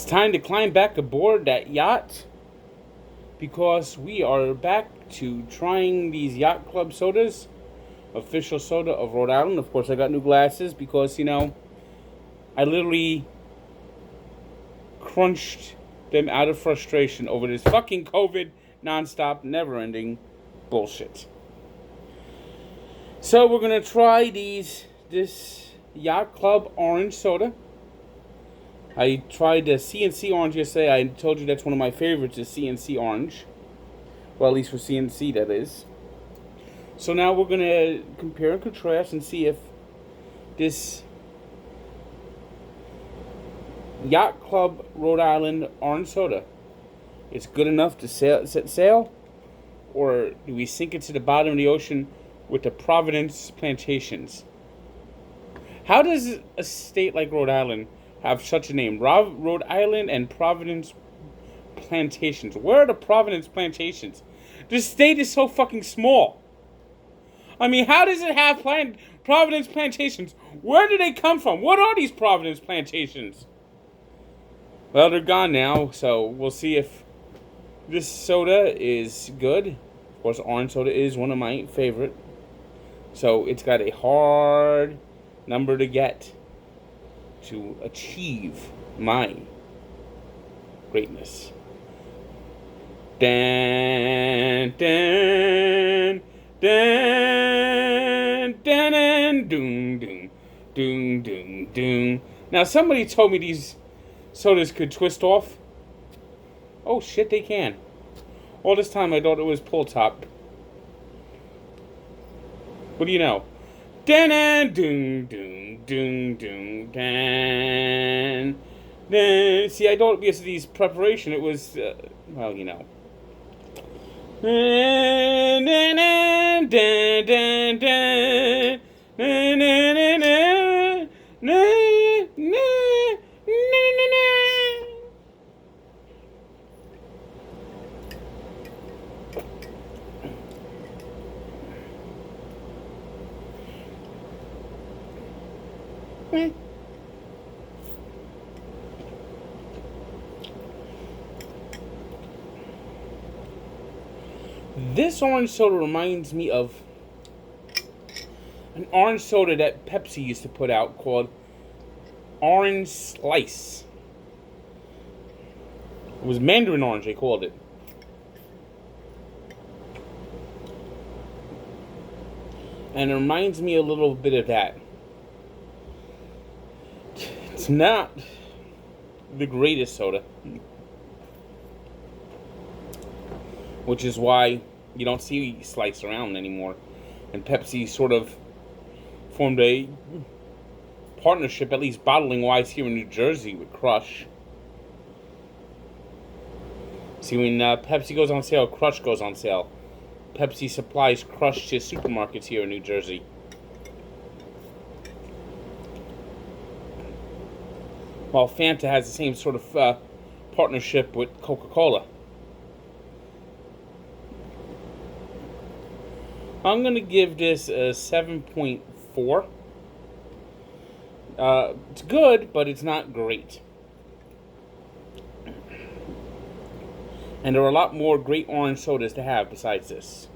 It's time to climb back aboard that yacht because we are back to trying these Yacht Club sodas, official soda of Rhode Island. Of course, I got new glasses because, I literally crunched them out of frustration over this fucking COVID nonstop, never-ending bullshit. So we're gonna try this Yacht Club orange soda. I tried the CNC orange yesterday. I told you that's one of my favorites, is CNC orange. Well, at least for CNC, that is. So now we're going to compare and contrast and see if this Yacht Club Rhode Island orange soda is good enough to set sail, or do we sink it to the bottom of the ocean with the Providence plantations? How does a state like Rhode Island have such a name? Rhode Island and Providence plantations. Where are the Providence plantations? This state is so fucking small. I mean, how does it have Providence plantations? Where do they come from? What are these Providence plantations? Well, they're gone now, so we'll see if this soda is good. Of course, orange soda is one of my favorite. So it's got a hard number to get to achieve my greatness. Dan, dan, dan, dan, dan, doom, doom, doom, doom, doom. Now, somebody told me these sodas could twist off. Oh, shit, they can. All this time, I thought it was pull top. What do you know? Dan, doom, doom, doom, doom, dan. Then, see, I thought because of these preparation, it was, well, you know. Dan, dan, dan, dan, dan, dan, dan, dan, dan, This orange soda reminds me of an orange soda that Pepsi used to put out called Orange Slice. It was Mandarin orange, they called it. And it reminds me a little bit of that. It's not the greatest soda, which is why you don't see Slice around anymore. And Pepsi sort of formed a partnership, at least bottling wise, here in New Jersey with Crush. See, when Pepsi goes on sale, Crush goes on sale. Pepsi supplies Crush to supermarkets here in New Jersey. While Fanta has the same sort of partnership with Coca-Cola. I'm going to give this a 7.4. It's good, but it's not great. And there are a lot more great orange sodas to have besides this.